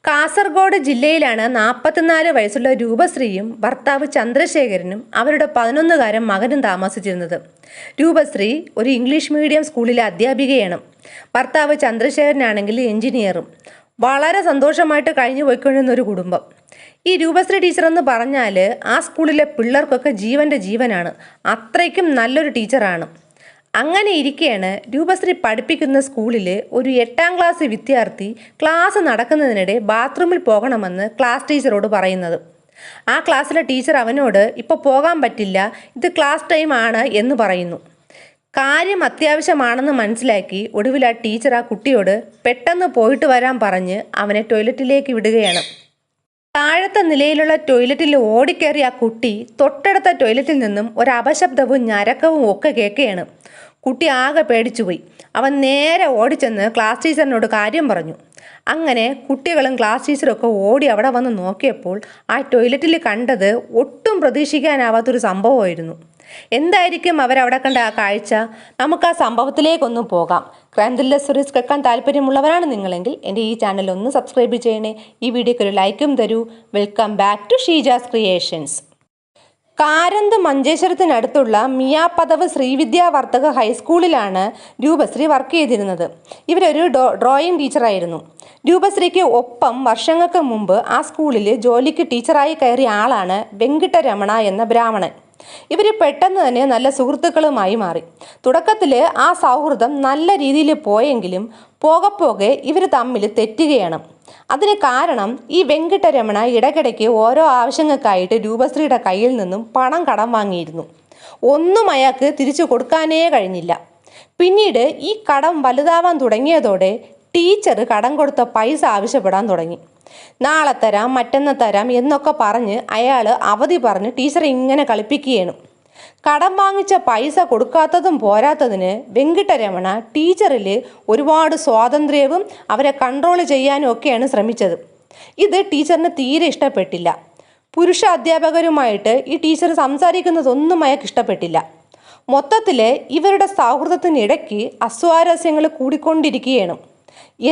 കാസർഗോഡ് ജില്ലയിലാണ് 44 വയസ്സുള്ള രൂപശ്രീയും ഭർത്താവ് ചന്ദ്രശേഖരനും അവരുടെ 11-കാരൻ മകനും താമസിച്ചിരുന്നത്. രൂപശ്രീ ഒരു ഇംഗ്ലീഷ് മീഡിയം സ്കൂളിലെ അധ്യാപികയാണ്. ഭർത്താവ് ചന്ദ്രശേഖരനാണെങ്കിൽ എഞ്ചിനീയറും. വളരെ സന്തോഷമായിട്ട് കഴിഞ്ഞു പോയിക്കൊണ്ടിരുന്ന ഒരു കുടുംബം. ഈ രൂപശ്രീ ടീച്ചർ എന്ന് പറഞ്ഞാൽ ആ സ്കൂളിലെ പിള്ളേർക്കൊക്കെ ജീവൻ്റെ ജീവനാണ്. അത്രയ്ക്കും നല്ലൊരു ടീച്ചറാണ്. അങ്ങനെ ഇരിക്കെയാണ് രൂപശ്രീ പഠിപ്പിക്കുന്ന സ്കൂളിൽ ഒരു 8ാം ക്ലാസ് വിദ്യാർത്ഥി ക്ലാസ് നടക്കുന്നതിനിടെ ബാത്റൂമിൽ പോകണമെന്ന് ക്ലാസ് ടീച്ചറോട് പറയുന്നത്. ആ ക്ലാസ്സിലെ ടീച്ചർ അവനോട് ഇപ്പോൾ പോകാൻ പറ്റില്ല, ഇത് ക്ലാസ് ടൈം ആണ് എന്ന് പറയുന്നു. കാര്യം അത്യാവശ്യമാണെന്ന് മനസ്സിലാക്കി ഒടുവിൽ ആ ടീച്ചർ ആ കുട്ടിയോട് പെട്ടെന്ന് പോയിട്ട് വരാൻ പറഞ്ഞ് അവനെ ടോയ്ലറ്റിലേക്ക് വിടുകയാണ്. താഴത്തെ നിലയിലുള്ള ടോയ്ലറ്റിൽ ഓടിക്കയറി ആ കുട്ടി തൊട്ടടുത്ത ടോയ്ലറ്റിൽ നിന്നും ഒരു അപശബ്ദവും ഞരക്കവും ഒക്കെ കേൾക്കുകയാണ്. കുട്ടി ആകെ പേടിച്ചുപോയി. അവൻ നേരെ ഓടിച്ചെന്ന് ക്ലാസ് ടീച്ചറിനോട് കാര്യം പറഞ്ഞു. അങ്ങനെ കുട്ടികളും ക്ലാസ് ടീച്ചറൊക്കെ ഓടി അവിടെ വന്ന് നോക്കിയപ്പോൾ ആ ടോയ്ലറ്റിൽ കണ്ടത് ഒട്ടും പ്രതീക്ഷിക്കാനാവാത്തൊരു സംഭവമായിരുന്നു. എന്തായിരിക്കും അവരവിടെ കണ്ട ആ കാഴ്ച? നമുക്ക് ആ സംഭവത്തിലേക്കൊന്ന് പോകാം. ക്രൈം ത്രില്ലർ സ്റ്റോറീസ് കേൾക്കാൻ താല്പര്യമുള്ളവരാണ് നിങ്ങളെങ്കിൽ എൻ്റെ ഈ ചാനൽ ഒന്ന് സബ്സ്ക്രൈബ് ചെയ്യണേ. ഈ വീഡിയോക്ക് ഒരു ലൈക്കും തരൂ. Welcome back to Sheeja's creations. Karanth മഞ്ചേശ്വരത്തിനടുത്തുള്ള മിയാപദവ് ശ്രീവിദ്യാവർത്തക ഹൈസ്കൂളിലാണ് രൂപശ്രീ വർക്ക് ചെയ്തിരുന്നത്. ഇവരൊരു ഡ്രോയിങ് ടീച്ചറായിരുന്നു. രൂപശ്രീക്ക് ഒപ്പം വർഷങ്ങൾക്ക് മുമ്പ് ആ സ്കൂളിൽ ജോലിക്ക് ടീച്ചറായി കയറിയ ആളാണ് വെങ്കിട്ടരമണ എന്ന ബ്രാഹ്മണൻ. ഇവർ പെട്ടെന്ന് തന്നെ നല്ല സുഹൃത്തുക്കളുമായി മാറി. തുടക്കത്തിൽ ആ സൗഹൃദം നല്ല രീതിയിൽ പോയെങ്കിലും പോകെ ഇവർ തമ്മിൽ തെറ്റുകയാണ്. അതിന് കാരണം ഈ വെങ്കിട്ടരമണ ഇടയ്ക്കിടയ്ക്ക് ഓരോ ആവശ്യങ്ങൾക്കായിട്ട് രൂപശ്രീയുടെ കയ്യിൽ നിന്നും പണം കടം വാങ്ങിയിരുന്നു. ഒന്നും അയാൾക്ക് തിരിച്ചു കൊടുക്കാനേ കഴിഞ്ഞില്ല. പിന്നീട് ഈ കടം വലുതാവാൻ തുടങ്ങിയതോടെ ടീച്ചർ കടം കൊടുത്ത പൈസ ആവശ്യപ്പെടാൻ തുടങ്ങി. നാളെ തരാം, മറ്റന്ന് തരാം എന്നൊക്കെ പറഞ്ഞ് അയാൾ അവധി പറഞ്ഞ് ടീച്ചറെ ഇങ്ങനെ കളിപ്പിക്കുകയാണ്. കടം വാങ്ങിച്ച പൈസ കൊടുക്കാത്തതും പോരാത്തതിന് വെങ്കിട്ടരമണ ടീച്ചറിൽ ഒരുപാട് സ്വാതന്ത്ര്യവും അവരെ കൺട്രോൾ ചെയ്യാനും ഒക്കെയാണ് ശ്രമിച്ചത്. ഇത് ടീച്ചറിന് തീരെ ഇഷ്ടപ്പെട്ടില്ല. പുരുഷ അധ്യാപകരുമായിട്ട് ഈ ടീച്ചർ സംസാരിക്കുന്നതൊന്നും അയാൾക്ക് ഇഷ്ടപ്പെട്ടില്ല. മൊത്തത്തിൽ ഇവരുടെ സൗഹൃദത്തിനിടയ്ക്ക് അസ്വാരസ്യങ്ങൾ കൂടിക്കൊണ്ടിരിക്കുകയാണ്.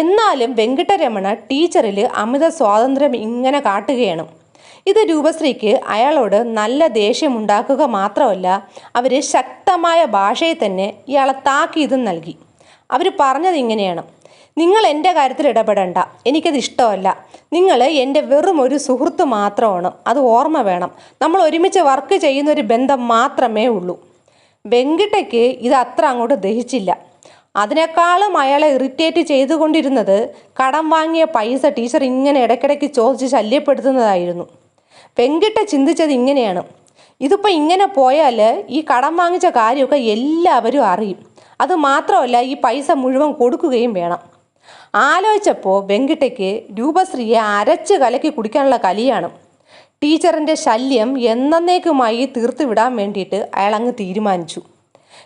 എന്നാലും വെങ്കിട്ടരമണ ടീച്ചറിൽ അമിത സ്വാതന്ത്ര്യം ഇങ്ങനെ കാട്ടുകയാണ്. ഇത് രൂപശ്രീക്ക് അയാളോട് നല്ല ദേഷ്യമുണ്ടാക്കുക മാത്രമല്ല, അവർ ശക്തമായ ഭാഷയിൽ തന്നെ ഇയാളെ താക്കീതും നൽകി. അവർ പറഞ്ഞത് ഇങ്ങനെയാണ്: നിങ്ങൾ എൻ്റെ കാര്യത്തിൽ ഇടപെടണ്ട, എനിക്കത് ഇഷ്ടമല്ല. നിങ്ങൾ എൻ്റെ വെറും ഒരു സുഹൃത്ത് മാത്രമാണ്, അത് ഓർമ്മ വേണം. നമ്മൾ ഒരുമിച്ച് വർക്ക് ചെയ്യുന്ന ഒരു ബന്ധം മാത്രമേ ഉള്ളൂ. വെങ്കിട്ടയ്ക്ക് ഇത് അത്ര അങ്ങോട്ട് ദഹിച്ചില്ല. അതിനേക്കാളും അയാളെ ഇറിറ്റേറ്റ് ചെയ്തുകൊണ്ടിരുന്നത് കടം വാങ്ങിയ പൈസ ടീച്ചർ ഇങ്ങനെ ഇടയ്ക്കിടയ്ക്ക് ചോദിച്ച് ശല്യപ്പെടുത്തുന്നതായിരുന്നു. വെങ്കിട്ട ചിന്തിച്ചത് ഇങ്ങനെയാണ്: ഇതിപ്പോൾ ഇങ്ങനെ പോയാൽ ഈ കടം വാങ്ങിച്ച കാര്യമൊക്കെ എല്ലാവരും അറിയും. അത് മാത്രമല്ല, ഈ പൈസ മുഴുവൻ കൊടുക്കുകയും വേണം. ആലോചിച്ചപ്പോൾ വെങ്കിട്ടയ്ക്ക് രൂപശ്രീയെ അരച്ച് കലക്കി കുടിക്കാനുള്ള കലിയാണ്. ടീച്ചറിൻ്റെ ശല്യം എന്നേക്കുമായി തീർത്തു വിടാൻ വേണ്ടിയിട്ട് അയാൾ അങ്ങ് തീരുമാനിച്ചു.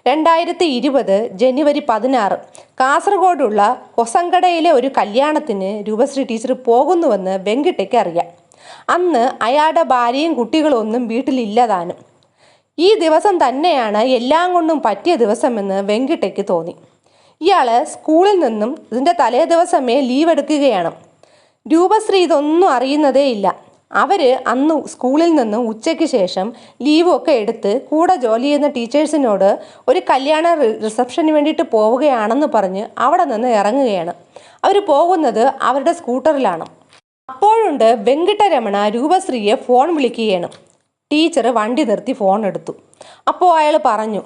2020 ജനുവരി 16 കാസർഗോഡുള്ള കൊസങ്കടയിലെ ഒരു കല്യാണത്തിന് രൂപശ്രീ ടീച്ചർ പോകുന്നുവെന്ന് വെങ്കിട്ടയ്ക്ക് അറിയാം. അന്ന് അയാളുടെ ഭാര്യയും കുട്ടികളും ഒന്നും വീട്ടിലില്ലതാനും. ഈ ദിവസം തന്നെയാണ് എല്ലാം കൊണ്ടും പറ്റിയ ദിവസമെന്ന് വെങ്കിട്ടയ്ക്ക് തോന്നി. ഇയാൾ സ്കൂളിൽ നിന്നും ഇതിൻ്റെ തലേ ദിവസമേ ലീവ് എടുക്കുകയാണ്. രൂപശ്രീ ഇതൊന്നും അറിയുന്നതേ ഇല്ല. അവർ അന്ന് സ്കൂളിൽ നിന്ന് ഉച്ചയ്ക്ക് ശേഷം ലീവൊക്കെ എടുത്ത് കൂടെ ജോലി ചെയ്യുന്ന ടീച്ചേഴ്സിനോട് ഒരു കല്യാണ റിസപ്ഷന് വേണ്ടിയിട്ട് പോവുകയാണെന്ന് പറഞ്ഞ് അവിടെ നിന്ന് ഇറങ്ങുകയാണ്. അവർ പോകുന്നത് അവരുടെ സ്കൂട്ടറിലാണ്. അപ്പോഴുണ്ട് വെങ്കിട്ടരമണ രൂപശ്രീയെ ഫോൺ വിളിക്കുകയാണ്. ടീച്ചർ വണ്ടി നിർത്തി ഫോൺ എടുത്തു. അപ്പോൾ അയാൾ പറഞ്ഞു: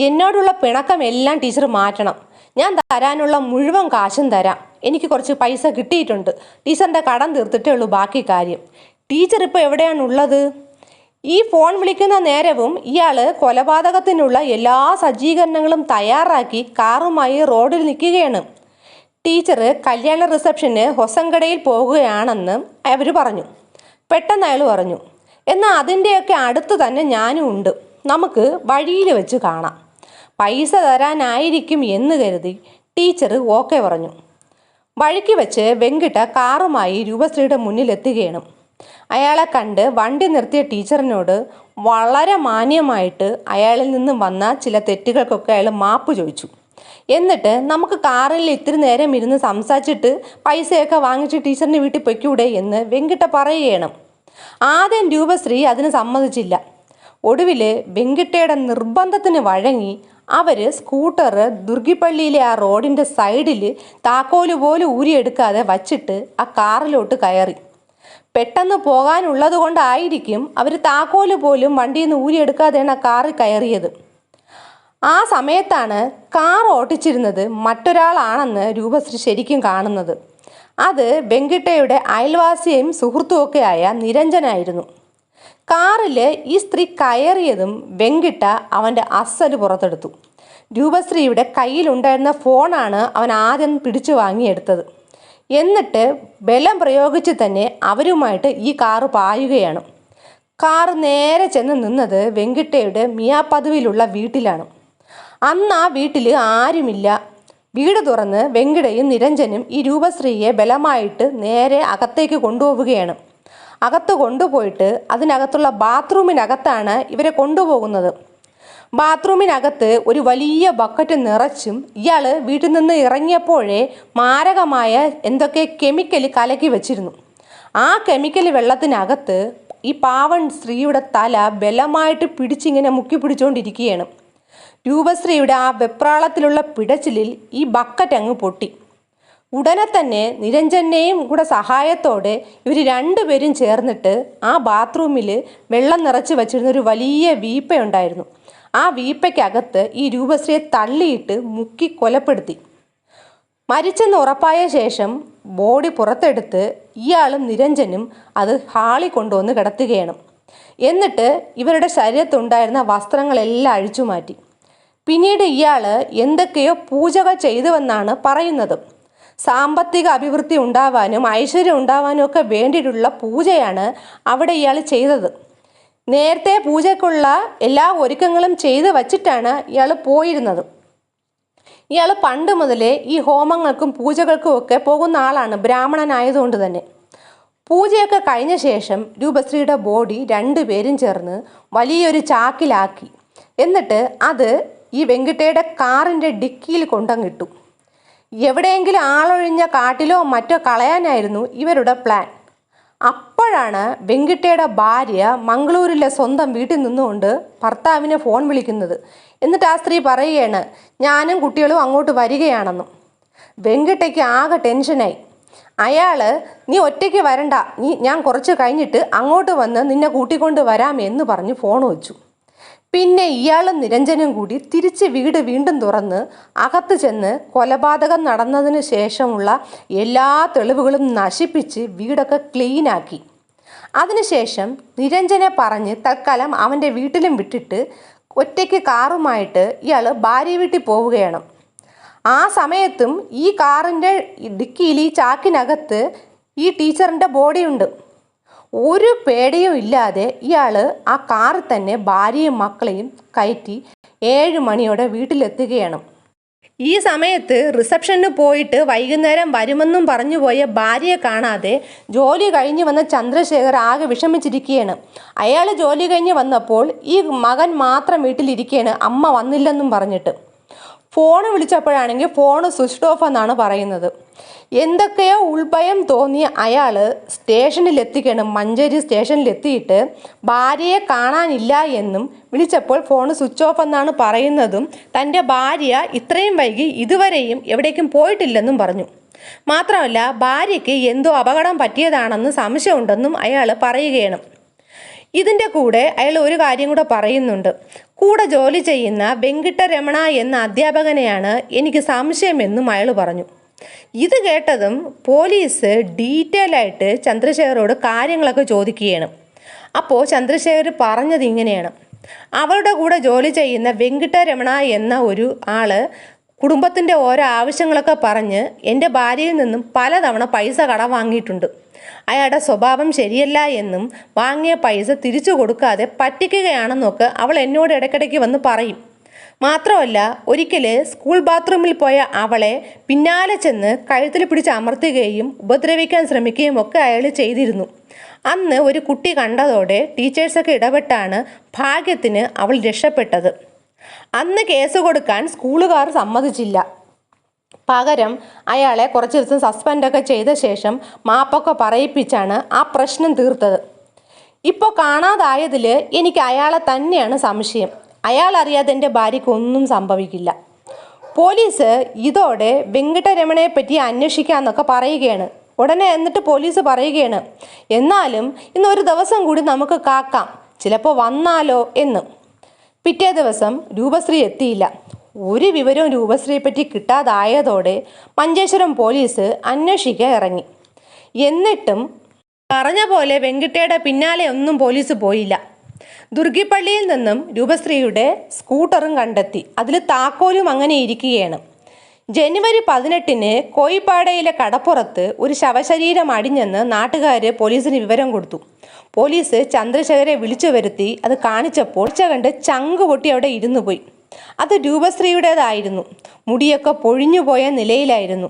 എന്നോടുള്ള പിണക്കം എല്ലാം ടീച്ചർ മാറ്റണം. ഞാൻ തരാനുള്ള മുഴുവൻ കാശും തരാം. എനിക്ക് കുറച്ച് പൈസ കിട്ടിയിട്ടുണ്ട്. ടീച്ചറിൻ്റെ കടം തീർത്തിട്ടേ ഉള്ളൂ ബാക്കി കാര്യം. ടീച്ചർ ഇപ്പോൾ എവിടെയാണുള്ളത്? ഈ ഫോൺ വിളിക്കുന്ന നേരവും ഇയാൾ കൊലപാതകത്തിനുള്ള എല്ലാ സജ്ജീകരണങ്ങളും തയ്യാറാക്കി കാറുമായി റോഡിൽ നിൽക്കുകയാണ്. ടീച്ചർ കല്യാണ റിസപ്ഷന് ഹൊസങ്കടയിൽ പോകുകയാണെന്ന് അവർ പറഞ്ഞു. പെട്ടെന്ന് അയാൾ പറഞ്ഞു: എന്നാൽ അതിൻ്റെയൊക്കെ അടുത്ത് തന്നെ ഞാനും ഉണ്ട്, നമുക്ക് വഴിയിൽ വെച്ച് കാണാം. പൈസ തരാനായിരിക്കും എന്ന് കരുതി ടീച്ചർ ഓക്കെ പറഞ്ഞു. വഴിക്ക് വെച്ച് വെങ്കിട്ട കാറുമായി രൂപശ്രീയുടെ മുന്നിലെത്തുകയാണ്. അയാളെ കണ്ട് വണ്ടി നിർത്തിയ ടീച്ചറിനോട് വളരെ മാന്യമായിട്ട് അയാളിൽ നിന്നും വന്ന ചില തെറ്റുകൾക്കൊക്കെ അയാൾ മാപ്പ് ചോദിച്ചു. എന്നിട്ട് നമുക്ക് കാറിൽ ഇത്തിരി നേരം ഇരുന്ന് സംസാരിച്ചിട്ട് പൈസയൊക്കെ വാങ്ങിച്ച് ടീച്ചറിൻ്റെ വീട്ടിൽ പൊയ്ക്കൂടെ എന്ന് വെങ്കിട്ട പറയുകയാണ്. ആദ്യം രൂപശ്രീ അതിന് സമ്മതിച്ചില്ല. ഒടുവിൽ വെങ്കിട്ടയുടെ നിർബന്ധത്തിന് വഴങ്ങി അവർ സ്കൂട്ടർ ദുർഗിപ്പള്ളിയിലെ ആ റോഡിൻ്റെ സൈഡിൽ താക്കോല് പോലും ഊരിയെടുക്കാതെ വച്ചിട്ട് ആ കാറിലോട്ട് കയറി. പെട്ടെന്ന് പോകാനുള്ളത് കൊണ്ടായിരിക്കും അവർ താക്കോല് പോലും വണ്ടിയിൽ നിന്ന് ഊരിയെടുക്കാതെയാണ് ആ കാറിൽ കയറിയത്. ആ സമയത്താണ് കാർ ഓട്ടിച്ചിരുന്നത് മറ്റൊരാളാണെന്ന് രൂപശ്രീ ശരിക്കും കാണുന്നത്. അത് വെങ്കിട്ടയുടെ അയൽവാസിയും സുഹൃത്തുമൊക്കെ ആയ നിരഞ്ജനായിരുന്നു. കാറിൽ ഈ സ്ത്രീ കയറിയതും വെങ്കിട്ട അവൻ്റെ അസല് പുറത്തെടുത്തു. രൂപശ്രീയുടെ കയ്യിലുണ്ടായിരുന്ന ഫോണാണ് അവൻ ആദ്യം പിടിച്ചു വാങ്ങിയെടുത്തത്. എന്നിട്ട് ബലം പ്രയോഗിച്ച് തന്നെ അവരുമായിട്ട് ഈ കാറ് പായുകയാണ്. കാറ് നേരെ ചെന്ന് നിന്നത് വെങ്കിട്ടയുടെ മിയാപദവിയിലുള്ള വീട്ടിലാണ്. അന്ന് ആ വീട്ടിൽ ആരുമില്ല. വീട് തുറന്ന് വെങ്കിടയും നിരഞ്ജനും ഈ രൂപശ്രീയെ ബലമായിട്ട് നേരെ അകത്തേക്ക് കൊണ്ടുപോവുകയാണ്. അകത്ത് കൊണ്ടുപോയിട്ട് അതിനകത്തുള്ള ബാത്റൂമിനകത്താണ് ഇവരെ കൊണ്ടുപോകുന്നത്. ബാത്റൂമിനകത്ത് ഒരു വലിയ ബക്കറ്റ് നിറച്ചും ഇയാൾ വീട്ടിൽ നിന്ന് ഇറങ്ങിയപ്പോഴേ മാരകമായ എന്തൊക്കെ കെമിക്കൽ കലക്കി വെച്ചിരുന്നു. ആ കെമിക്കൽ വെള്ളത്തിനകത്ത് ഈ പാവൻ സ്ത്രീയുടെ തല ബലമായിട്ട് പിടിച്ചിങ്ങനെ മുക്കി പിടിച്ചുകൊണ്ടിരിക്കുകയാണ്. രൂപശ്രീയുടെ ആ വെപ്രാളത്തിലുള്ള പിടച്ചിലിൽ ഈ ബക്കറ്റ് അങ്ങ് പൊട്ടി. ഉടനെ തന്നെ നിരഞ്ജനെയും കൂടെ സഹായത്തോടെ ഇവർ രണ്ടുപേരും ചേർന്നിട്ട് ആ ബാത്റൂമിൽ വെള്ളം നിറച്ച് വെച്ചിരുന്ന ഒരു വലിയ വീപ്പയുണ്ടായിരുന്നു. ആ വീപ്പയ്ക്കകത്ത് ഈ രൂപശ്രീയെ തള്ളിയിട്ട് മുക്കി കൊലപ്പെടുത്തി. മരിച്ചെന്ന് ഉറപ്പായ ശേഷം ബോഡി പുറത്തെടുത്ത് ഇയാളും നിരഞ്ജനും അത് ഹാളിൽ കൊണ്ടുവന്ന് കിടത്തുകയാണ്. എന്നിട്ട് ഇവരുടെ ശരീരത്തുണ്ടായിരുന്ന വസ്ത്രങ്ങളെല്ലാം അഴിച്ചു മാറ്റി. പിന്നീട് ഇയാൾ എന്തൊക്കെയോ പൂജകൾ ചെയ്തുവെന്നാണ് പറയുന്നത്. സാമ്പത്തിക അഭിവൃദ്ധി ഉണ്ടാവാനും ഐശ്വര്യം ഉണ്ടാവാനും ഒക്കെ വേണ്ടിയിട്ടുള്ള പൂജയാണ് അവിടെ ഇയാൾ ചെയ്തത്. നേരത്തെ പൂജയ്ക്കുള്ള എല്ലാ ഒരുക്കങ്ങളും ചെയ്ത് വച്ചിട്ടാണ് ഇയാൾ പോയിരുന്നത്. ഇയാൾ പണ്ട് മുതലേ ഈ ഹോമങ്ങൾക്കും പൂജകൾക്കും ഒക്കെ പോകുന്ന ആളാണ്, ബ്രാഹ്മണനായതുകൊണ്ട് തന്നെ. പൂജയൊക്കെ കഴിഞ്ഞ ശേഷം രൂപശ്രീയുടെ ബോഡി രണ്ടുപേരും ചേർന്ന് വലിയൊരു ചാക്കിലാക്കി. എന്നിട്ട് അത് ഈ വെങ്കിട്ടയുടെ കാറിൻ്റെ ഡിക്കിയിൽ കൊണ്ടങ്ങിട്ടു. എവിടെയെങ്കിലും ആളൊഴിഞ്ഞ കാട്ടിലോ മറ്റോ കളയാനായിരുന്നു ഇവരുടെ പ്ലാൻ. അപ്പോഴാണ് വെങ്കിട്ടയുടെ ഭാര്യ മംഗളൂരിലെ സ്വന്തം വീട്ടിൽ നിന്നുകൊണ്ട് ഭർത്താവിനെ ഫോൺ വിളിക്കുന്നത്. എന്നിട്ട് ആ സ്ത്രീ പറയുകയാണ്, ഞാനും കുട്ടികളും അങ്ങോട്ട് വരികയാണെന്നും. വെങ്കിട്ടയ്ക്ക് ആകെ ടെൻഷനായി. അയാൾ നീ ഒറ്റയ്ക്ക് വരണ്ട, ഞാൻ കുറച്ച് കഴിഞ്ഞിട്ട് അങ്ങോട്ട് വന്ന് നിന്നെ കൂട്ടിക്കൊണ്ട് വരാം എന്ന് പറഞ്ഞ് ഫോൺ വെച്ചു. പിന്നെ ഇയാളും നിരഞ്ജനും കൂടി തിരിച്ച് വീട് വീണ്ടും തുറന്ന് അകത്ത് ചെന്ന് കൊലപാതകം നടന്നതിന് ശേഷമുള്ള എല്ലാ തെളിവുകളും നശിപ്പിച്ച് വീടൊക്കെ ക്ലീനാക്കി. അതിനുശേഷം നിരഞ്ജനെ പറഞ്ഞ് തൽക്കാലം അവൻ്റെ വീട്ടിലും വിട്ടിട്ട് ഒറ്റയ്ക്ക് കാറുമായിട്ട് ഇയാൾ ഭാര്യ വീട്ടിൽ പോവുകയാണ്. ആ സമയത്തും ഈ കാറിൻ്റെ ഡിക്കിയിൽ ഈ ചാക്കിനകത്ത് ഈ ടീച്ചറിൻ്റെ ബോഡിയുണ്ട്. ഒരു പേടിയും ഇല്ലാതെ ഇയാൾ ആ കാറിൽ തന്നെ ഭാര്യയും മക്കളെയും കയറ്റി 7 മണിയോടെ വീട്ടിലെത്തുകയാണ്. ഈ സമയത്ത് റിസപ്ഷന് പോയിട്ട് വൈകുന്നേരം വരുമെന്നും പറഞ്ഞു പോയ ഭാര്യയെ കാണാതെ ജോലി കഴിഞ്ഞ് വന്ന ചന്ദ്രശേഖർ ആകെ വിഷമിച്ചിരിക്കുകയാണ്. അയാൾ ജോലി കഴിഞ്ഞ് വന്നപ്പോൾ ഈ മകൻ മാത്രം വീട്ടിലിരിക്കുകയാണ്, അമ്മ വന്നില്ലെന്നും പറഞ്ഞിട്ട്. ഫോൺ വിളിച്ചപ്പോഴാണെങ്കിൽ ഫോൺ സ്വിച്ച് ഓഫ് എന്നാണ് പറയുന്നത്. എന്തൊക്കെയോ ഉൾഭയം തോന്നിയ അയാൾ സ്റ്റേഷനിലെത്തിക്കണം. മഞ്ചേരി സ്റ്റേഷനിലെത്തിയിട്ട് ഭാര്യയെ കാണാനില്ല എന്നും വിളിച്ചപ്പോൾ ഫോൺ സ്വിച്ച് ഓഫ് എന്നാണ് പറയുന്നതും തൻ്റെ ഭാര്യ ഇത്രയും വൈകി ഇതുവരെയും എവിടേക്കും പോയിട്ടില്ലെന്നും പറഞ്ഞു. മാത്രമല്ല ഭാര്യയ്ക്ക് എന്തോ അപകടം പറ്റിയതാണെന്ന് സംശയമുണ്ടെന്നും അയാൾ പറയുകയാണ്. ഇതിൻ്റെ കൂടെ അയാൾ ഒരു കാര്യം കൂടെ പറയുന്നുണ്ട്. കൂടെ ജോലി ചെയ്യുന്ന വെങ്കിട്ടരമണ എന്ന അധ്യാപകനെയാണ് എനിക്ക് സംശയമെന്നും അയാൾ പറഞ്ഞു. ഇത് കേട്ടതും പോലീസ് ഡീറ്റെയിൽ ആയിട്ട് ചന്ദ്രശേഖരോട് കാര്യങ്ങളൊക്കെ ചോദിക്കുകയാണ്. അപ്പോൾ ചന്ദ്രശേഖർ പറഞ്ഞത് ഇങ്ങനെയാണ്, അവരുടെ കൂടെ ജോലി ചെയ്യുന്ന വെങ്കിട്ടരമണ എന്ന ഒരു ആള് കുടുംബത്തിൻ്റെ ഓരോ ആവശ്യങ്ങളൊക്കെ പറഞ്ഞ് എൻ്റെ ഭാര്യയിൽ നിന്നും പലതവണ പൈസ കടം വാങ്ങിയിട്ടുണ്ട്. അയാളുടെ സ്വഭാവം ശരിയല്ല എന്നും വാങ്ങിയ പൈസ തിരിച്ചു കൊടുക്കാതെ പറ്റിക്കുകയാണെന്നൊക്കെ അവൾ എന്നോട് ഇടയ്ക്കിടയ്ക്ക് വന്ന് പറയും. മാത്രമല്ല ഒരിക്കൽ സ്കൂൾ ബാത്റൂമിൽ പോയ അവളെ പിന്നാലെ ചെന്ന് കഴുത്തിൽ പിടിച്ച് അമർത്തുകയും ഉപദ്രവിക്കാൻ ശ്രമിക്കുകയും ഒക്കെ അയാൾ ചെയ്തിരുന്നു. അന്ന് ഒരു കുട്ടി കണ്ടതോടെ ടീച്ചേഴ്സൊക്കെ ഇടപെട്ടാണ് ഭാഗ്യത്തിന് അവൾ രക്ഷപ്പെട്ടത്. അന്ന് കേസ് കൊടുക്കാൻ സ്കൂളുകാർ സമ്മതിച്ചില്ല. പകരം അയാളെ കുറച്ച് ദിവസം സസ്പെൻഡൊക്കെ ചെയ്ത ശേഷം മാപ്പൊക്കെ പറയിപ്പിച്ചാണ് ആ പ്രശ്നം തീർത്തത്. ഇപ്പോൾ കാണാതായതിൽ എനിക്ക് അയാളെ തന്നെയാണ് സംശയം. അയാൾ അറിയാതെ എൻ്റെ ഭാര്യയ്ക്ക് ഒന്നും സംഭവിക്കില്ല. പോലീസ് ഇതോടെ വെങ്കിട്ടരമണയെ പറ്റി അന്വേഷിക്കാമെന്നൊക്കെ പറയുകയാണ്. ഉടനെ എന്നിട്ട് പോലീസ് പറയുകയാണ്, എന്നാലും ഇന്നൊരു ദിവസം കൂടി നമുക്ക് കാക്കാം, ചിലപ്പോൾ വന്നാലോ എന്ന്. പിറ്റേ ദിവസം രൂപശ്രീ എത്തിയില്ല. ഒരു വിവരവും രൂപശ്രീയെ പറ്റി കിട്ടാതായതോടെ മഞ്ചേശ്വരം പോലീസ് അന്വേഷിക്കാൻ ഇറങ്ങി. എന്നിട്ടും പറഞ്ഞ പോലെ വെങ്കിട്ടയുടെ പിന്നാലെ ഒന്നും പോലീസ് പോയില്ല. ദുർഗിപ്പള്ളിയിൽ നിന്നും രൂപശ്രീയുടെ സ്കൂട്ടറും കണ്ടെത്തി. അതിൽ താക്കോലും അങ്ങനെ ഇരിക്കുകയാണ്. ജനുവരി 18 കോയിപ്പാടയിലെ കടപ്പുറത്ത് ഒരു ശവശരീരം അടിഞ്ഞെന്ന് നാട്ടുകാർ പോലീസിന് വിവരം കൊടുത്തു. പോലീസ് ചന്ദ്രശേഖരെ വിളിച്ചു വരുത്തി അത് കാണിച്ചപ്പോൾ കണ്ട് ചങ്ക് പൊട്ടി അവിടെ ഇരുന്നു പോയി. അത് രൂപശ്രീയുടേതായിരുന്നു. മുടിയൊക്കെ പൊഴിഞ്ഞുപോയ നിലയിലായിരുന്നു.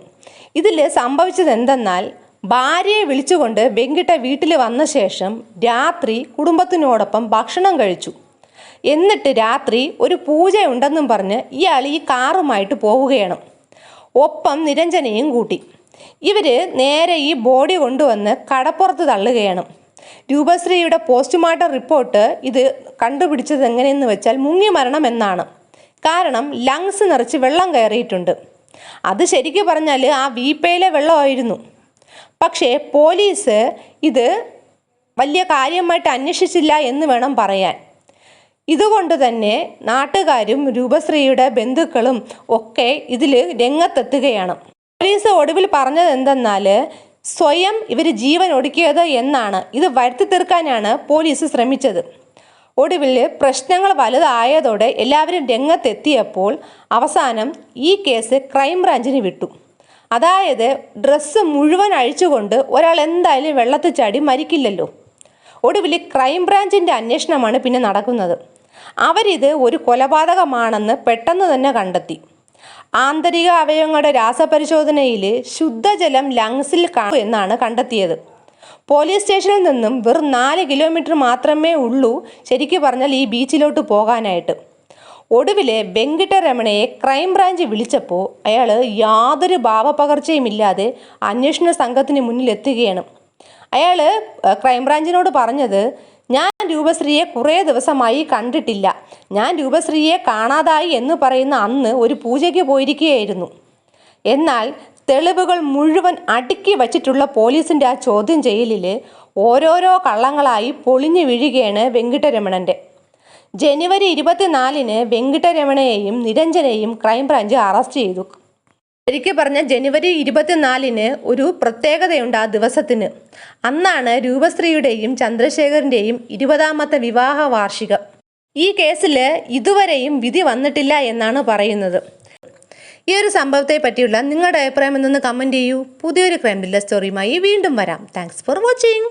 ഇതിൽ സംഭവിച്ചത് എന്തെന്നാൽ, ഭാര്യയെ വിളിച്ചുകൊണ്ട് വെങ്കിട്ട വീട്ടിൽ വന്ന ശേഷം രാത്രി കുടുംബത്തിനോടൊപ്പം ഭക്ഷണം കഴിച്ചു. എന്നിട്ട് രാത്രി ഒരു പൂജയുണ്ടെന്നും പറഞ്ഞ് ഇയാൾ ഈ കാറുമായിട്ട് പോവുകയാണ്. ഒപ്പം നിരഞ്ജനയും കൂട്ടി. ഇവർ നേരെ ഈ ബോഡി കൊണ്ടുവന്ന് കടപ്പുറത്ത് തള്ളുകയാണ്. രൂപശ്രീയുടെ പോസ്റ്റ്മോർട്ടം റിപ്പോർട്ട് ഇത് കണ്ടുപിടിച്ചത് എങ്ങനെയെന്ന് വെച്ചാൽ മുങ്ങി മരണം എന്നാണ്. കാരണം ലങ്സ് നിറച്ച് വെള്ളം കയറിയിട്ടുണ്ട്. അത് ശരിക്കും പറഞ്ഞാൽ ആ വീപ്പയിലെ വെള്ളമായിരുന്നു. പക്ഷേ പോലീസ് ഇത് വലിയ കാര്യമായിട്ട് അന്വേഷിച്ചില്ല എന്ന് വേണം പറയാൻ. ഇതുകൊണ്ട് തന്നെ നാട്ടുകാരും രൂപശ്രീയുടെ ബന്ധുക്കളും ഒക്കെ ഇതിൽ രംഗത്തെത്തുകയാണ്. പോലീസ് ഒടുവിൽ പറഞ്ഞത് എന്തെന്നാൽ, സ്വയം ഇവർ ജീവൻ ഒടുക്കിയത് എന്നാണ്. ഇത് വരുത്തി തീർക്കാനാണ് പോലീസ് ശ്രമിച്ചത്. ഒടുവിൽ പ്രശ്നങ്ങൾ വലുതായതോടെ എല്ലാവരും രംഗത്തെത്തിയപ്പോൾ അവസാനം ഈ കേസ് ക്രൈംബ്രാഞ്ചിന് വിട്ടു. അതായത് ഡ്രസ്സ് മുഴുവൻ അഴിച്ചുകൊണ്ട് ഒരാൾ എന്തായാലും വെള്ളത്തിൽ ചാടി മരിക്കില്ലല്ലോ. ഒടുവിൽ ക്രൈംബ്രാഞ്ചിൻ്റെ അന്വേഷണമാണ് പിന്നെ നടക്കുന്നത്. അവരിത് ഒരു കൊലപാതകമാണെന്ന് പെട്ടെന്ന് തന്നെ കണ്ടെത്തി. ആന്തരിക അവയവങ്ങളുടെ രാസപരിശോധനയിൽ ശുദ്ധജലം ലങ്സിൽ കാണും എന്നാണ് കണ്ടെത്തിയത്. പോലീസ് സ്റ്റേഷനിൽ നിന്നും വെറും 4 കിലോമീറ്റർ മാത്രമേ ഉള്ളൂ ശരിക്കും പറഞ്ഞാൽ ഈ ബീച്ചിലോട്ട് പോകാനായിട്ട്. ഒടുവിൽ വെങ്കിട്ടരമണയെ ക്രൈംബ്രാഞ്ച് വിളിച്ചപ്പോൾ അയാൾ യാതൊരു ഭാവപകർച്ചയും ഇല്ലാതെ അന്വേഷണ സംഘത്തിന് മുന്നിലെത്തുകയാണ്. അയാൾ ക്രൈംബ്രാഞ്ചിനോട് പറഞ്ഞത്, ഞാൻ രൂപശ്രീയെ കുറേ ദിവസമായി കണ്ടിട്ടില്ല. ഞാൻ രൂപശ്രീയെ കാണാതായി എന്ന് പറയുന്ന അന്ന് ഒരു പൂജയ്ക്ക് പോയിരിക്കുകയായിരുന്നു. എന്നാൽ തെളിവുകൾ മുഴുവൻ അടുക്കി വച്ചിട്ടുള്ള പോലീസിൻ്റെ ആ ചോദ്യം ചെയ്യലിൽ ഓരോരോ കള്ളങ്ങളായി പൊളിഞ്ഞു വീഴുകയാണ് വെങ്കിട്ടരമണൻ്റെ. ജനുവരി 24 വെങ്കിട്ടരമണയെയും നിരഞ്ജനെയും ക്രൈംബ്രാഞ്ച് അറസ്റ്റ് ചെയ്തു. ശരിക്കും പറഞ്ഞാൽ ജനുവരി 24 ഒരു പ്രത്യേകതയുണ്ട് ആ ദിവസത്തിന്. അന്നാണ് രൂപശ്രീയുടെയും ചന്ദ്രശേഖറിൻ്റെയും 20ാമത്തെ വിവാഹ വാർഷികം. ഈ കേസിൽ ഇതുവരെയും വിധി വന്നിട്ടില്ല എന്നാണ് പറയുന്നത്. ഈ ഒരു സംഭവത്തെ പറ്റിയുള്ള നിങ്ങളുടെ അഭിപ്രായം എന്നൊന്ന് കമൻറ്റ് ചെയ്യൂ. പുതിയൊരു ക്രൈം ത്രില്ലർ സ്റ്റോറിയുമായി വീണ്ടും വരാം. Thanks for watching.